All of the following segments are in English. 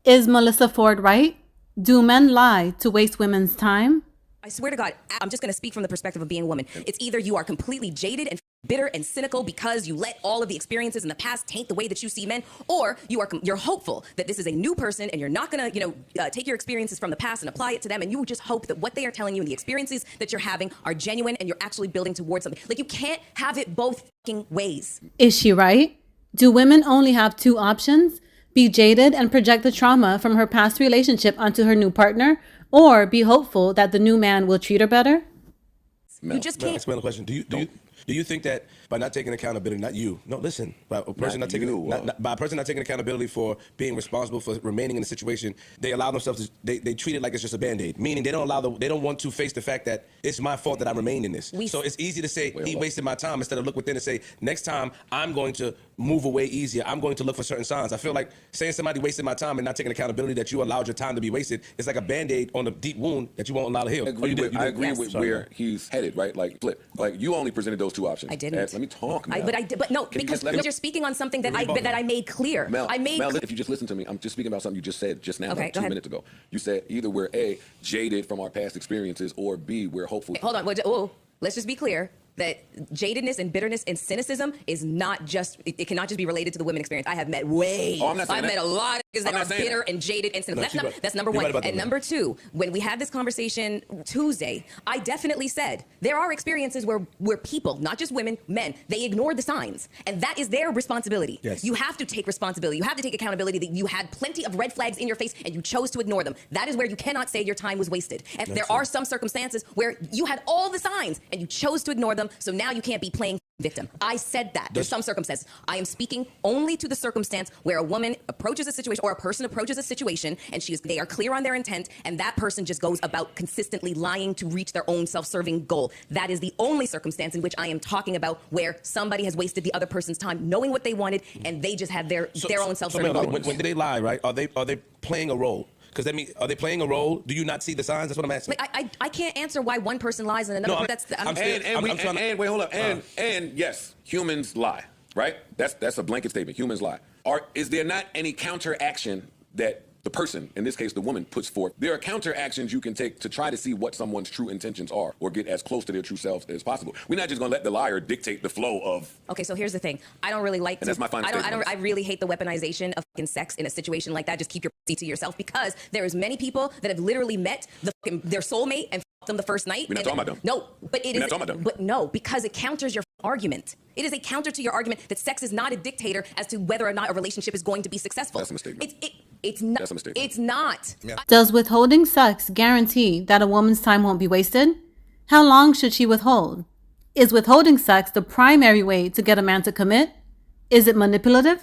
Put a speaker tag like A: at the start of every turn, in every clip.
A: Is Melyssa Ford right? Do men lie to waste women's time?
B: I swear to God, I'm just going to speak from the perspective of being a woman. It's either you are completely jaded and bitter and cynical because you let all of the experiences in the past taint the way that you see men, or you're hopeful that this is a new person and you're not going to take your experiences from the past and apply it to them, and you just hope that what they are telling you and the experiences that you're having are genuine and you're actually building towards something. Like, you can't have it both fucking ways.
A: Is she right? Do women only have two options? Be jaded and project the trauma from her past relationship onto her new partner, or be hopeful that the new man will treat her better?
B: You just can't.
C: Explain the question. Do you think that by not taking accountability, not you, no, listen, by a person not taking by a person not taking accountability for being responsible for remaining in the situation, they allow themselves to they treat it like it's just a band-aid, meaning they don't want to face the fact that it's my fault that I remained in this. So it's easy to say he wasted my time instead of look within and say, next time I'm going to move away easier. I'm going to look for certain signs. I feel like saying somebody wasted my time and not taking accountability that you allowed your time to be wasted is like a band-aid on a deep wound that you won't allow to heal.
D: I agree with where he's headed, right? Like, flip. Like, you only presented those two options.
B: I didn't.
D: Let me talk, Mel.
B: But I did. But no, because you're speaking on something that I made clear.
D: Mel, if you just listen to me, I'm just speaking about something you just said just now, like 2 minutes ago. You said either we're A, jaded from our past experiences, or B, we're hopeful.
B: Hold on. Whoa. Let's just be clear that jadedness and bitterness and cynicism is not just, it cannot just be related to the women experience. I have met I've met a lot of niggas that are bitter and jaded and cynical. That's number one. And number two, when we had this conversation Tuesday, I definitely said there are experiences where people, not just women, men, they ignored the signs. And that is their responsibility.
C: Yes.
B: You have to take responsibility. You have to take accountability that you had plenty of red flags in your face and you chose to ignore them. That is where you cannot say your time was wasted. And there are some circumstances where you had all the signs and you chose to ignore them. So now you can't be playing victim. I said that. There's some circumstances. I am speaking only to the circumstance where a woman approaches a situation or a person approaches a situation and they are clear on their intent, and that person just goes about consistently lying to reach their own self-serving goal. That is the only circumstance in which I am talking about where somebody has wasted the other person's time knowing what they wanted and they just had their own self-serving goal.
C: When they lie, right? Are they playing a role? Because that means, are they playing a role? Do you not see the signs? That's what I'm asking.
B: I can't answer why one person lies and another.
D: Wait, hold up. And yes, humans lie, right? That's a blanket statement. Humans lie. Is there not any counteraction that the person, in this case the woman, puts forth? There are counteractions you can take to try to see what someone's true intentions are or get as close to their true selves as possible. We're not just going to let the liar dictate the flow of...
B: Okay, so here's the thing. I don't really like
D: and that's my final statement.
B: I really hate the weaponization of fucking sex in a situation like that. Just keep your pussy to yourself, because there is many people that have literally met their soulmate and them the first night.
D: We're not talking about them.
B: No, but it is. But no, because it counters your argument. It is a counter to your argument that sex is not a dictator as to whether or not a relationship is going to be successful.
D: That's a mistake.
B: It's not.
D: That's a mistake.
B: It's not.
A: Yeah. Does withholding sex guarantee that a woman's time won't be wasted? How long should she withhold? Is withholding sex the primary way to get a man to commit? Is it manipulative?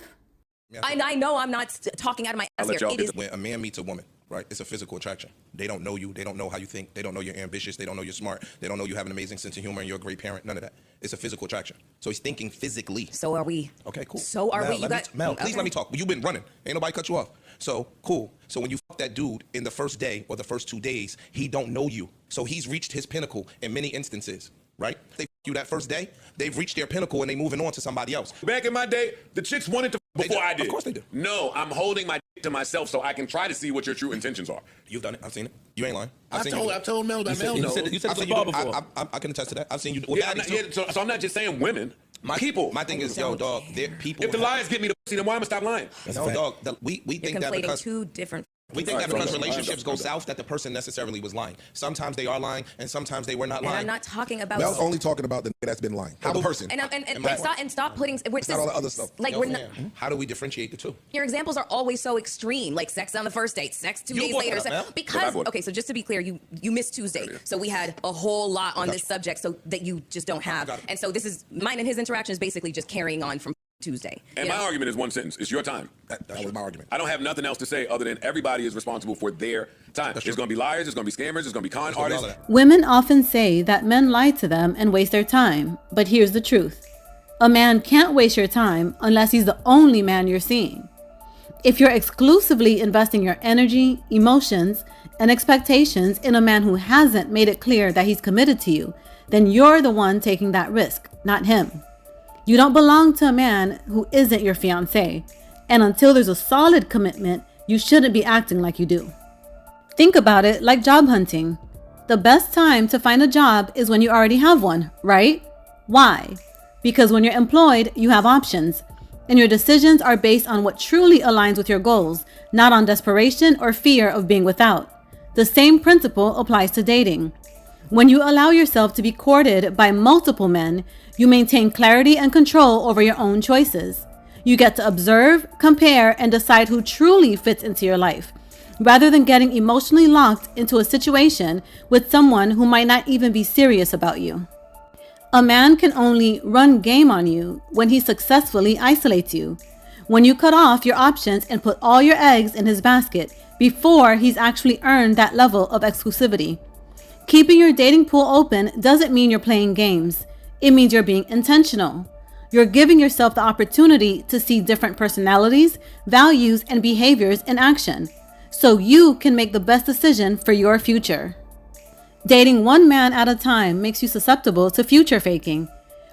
E: Yeah.
B: I know I'm not talking out of my ass here.
E: When a man meets a woman, right, it's a physical attraction. They don't know you. They don't know how you think. They don't know you're ambitious. They don't know you're smart. They don't know you have an amazing sense of humor and you're a great parent. None of that. It's a physical attraction. So he's thinking physically.
B: So are we.
E: Okay, cool.
B: So are we.
E: Mel, please let me talk. You've been running. Ain't nobody cut you off. So, cool. So when you fuck that dude in the first day or the first 2 days, he don't know you. So he's reached his pinnacle in many instances, right? They fuck you that first day, they've reached their pinnacle and they moving on to somebody else.
D: Back in my day, the chicks wanted to before I did.
E: Of course they do.
D: No, I'm holding my to myself so I can try to see what your true intentions are.
E: You've done it. I've seen it. You ain't lying.
F: I've told Mel that Mel knows.
C: You said it's before.
E: I can attest to that. I've seen you.
D: So I'm not just saying women. People.
E: My thing is, yo, dog, people.
D: If the lies get me to pussy, then why am I stop lying?
E: No, dog. We think that because
B: two different.
E: We think that because relationships go south, that the person necessarily was lying. Sometimes they are lying, and sometimes they were not lying.
B: I'm not talking about.
F: Mel's only talking about the nigga that's been lying. How the person.
B: And stop putting.
F: It's not all the other stuff.
B: Like we're not.
E: How do we differentiate the two?
B: Your examples are always so extreme, like sex on the first date, sex 2 days later. Because okay, so just to be clear, you missed Tuesday, so we had a whole lot on this subject, so that you just don't have. And so this is mine and his interaction is basically just carrying on from Tuesday.
D: And my argument is one sentence. It's your time.
F: That was my argument.
D: I don't have nothing else to say other than everybody is responsible for their time. There's going to be liars, there's going to be scammers, there's going to be con artists.
A: Women often say that men lie to them and waste their time. But here's the truth. A man can't waste your time unless he's the only man you're seeing. If you're exclusively investing your energy, emotions, and expectations in a man who hasn't made it clear that he's committed to you, then you're the one taking that risk, not him. You don't belong to a man who isn't your fiancé. And until there's a solid commitment, You shouldn't be acting like you do. Think about it like job hunting. The best time to find a job is when you already have one, right? Why? Because when you're employed, you have options, and your decisions are based on what truly aligns with your goals, not on desperation or fear of being without. The same principle applies to dating. When you allow yourself to be courted by multiple men, you maintain clarity and control over your own choices. You get to observe, compare, and decide who truly fits into your life, rather than getting emotionally locked into a situation with someone who might not even be serious about you. A man can only run game on you when he successfully isolates you, when you cut off your options and put all your eggs in his basket before he's actually earned that level of exclusivity. Keeping your dating pool open doesn't mean you're playing games. It means you're being intentional. You're giving yourself the opportunity to see different personalities, values, and behaviors in action, so you can make the best decision for your future. Dating one man at a time makes you susceptible to future faking,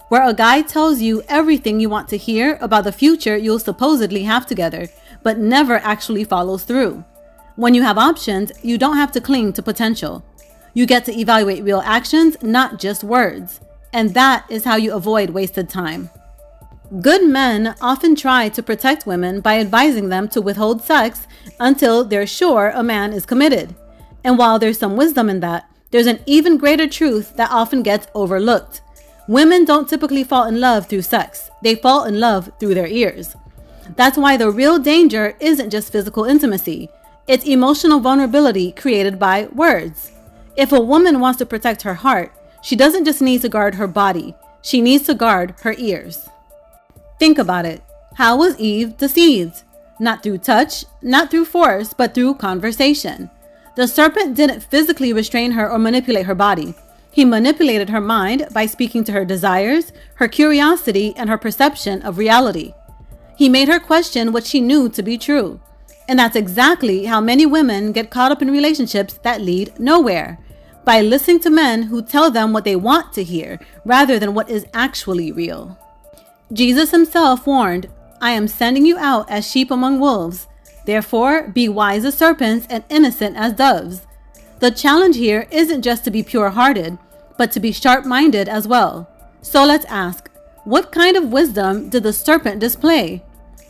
A: where a guy tells you everything you want to hear about the future you'll supposedly have together, but never actually follows through. When you have options, you don't have to cling to potential. You get to evaluate real actions, not just words. And that is how you avoid wasted time. Good men often try to protect women by advising them to withhold sex until they're sure a man is committed. And while there's some wisdom in that, there's an even greater truth that often gets overlooked. Women don't typically fall in love through sex. They fall in love through their ears. That's why the real danger isn't just physical intimacy. It's emotional vulnerability created by words. If a woman wants to protect her heart, she doesn't just need to guard her body. She needs to guard her ears. Think about it. How was Eve deceived? Not through touch, not through force, but through conversation. The serpent didn't physically restrain her or manipulate her body. He manipulated her mind by speaking to her desires, her curiosity, and her perception of reality. He made her question what she knew to be true. And that's exactly how many women get caught up in relationships that lead nowhere, by listening to men who tell them what they want to hear rather than what is actually real. Jesus himself warned, "I am sending you out as sheep among wolves. Therefore, be wise as serpents and innocent as doves." The challenge here isn't just to be pure-hearted, but to be sharp-minded as well. So let's ask, what kind of wisdom did the serpent display?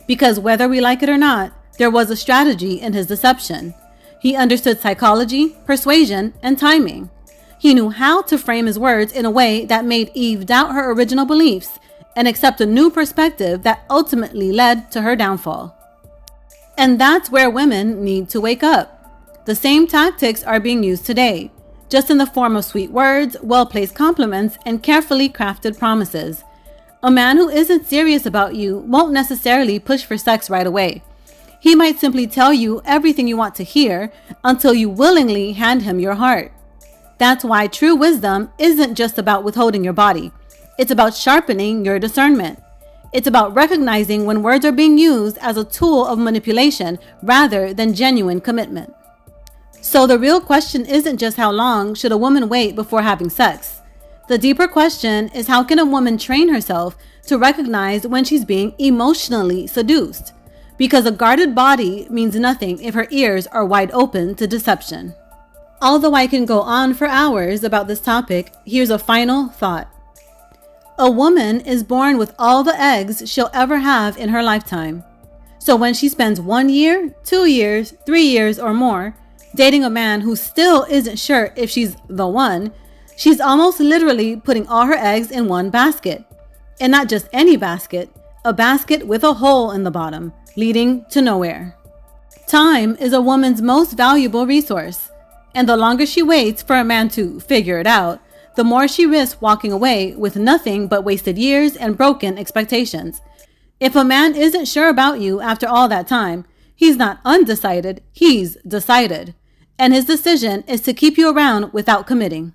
A: Because whether we like it or not, there was a strategy in his deception. He understood psychology, persuasion, and timing. He knew how to frame his words in a way that made Eve doubt her original beliefs and accept a new perspective that ultimately led to her downfall. And that's where women need to wake up. The same tactics are being used today, just in the form of sweet words, well-placed compliments, and carefully crafted promises. A man who isn't serious about you won't necessarily push for sex right away. He might simply tell you everything you want to hear until you willingly hand him your heart. That's why true wisdom isn't just about withholding your body. It's about sharpening your discernment. It's about recognizing when words are being used as a tool of manipulation rather than genuine commitment. So the real question isn't just how long should a woman wait before having sex. The deeper question is, how can a woman train herself to recognize when she's being emotionally seduced? Because a guarded body means nothing if her ears are wide open to deception. Although I can go on for hours about this topic, here's a final thought. A woman is born with all the eggs she'll ever have in her lifetime. So when she spends 1 year, 2 years, 3 years, or more dating a man who still isn't sure if she's the one, she's almost literally putting all her eggs in one basket. And not just any basket, a basket with a hole in the bottom, leading to nowhere. Time is a woman's most valuable resource, and the longer she waits for a man to figure it out, the more she risks walking away with nothing but wasted years and broken expectations. If a man isn't sure about you after all that time, he's not undecided, he's decided. And his decision is to keep you around without committing.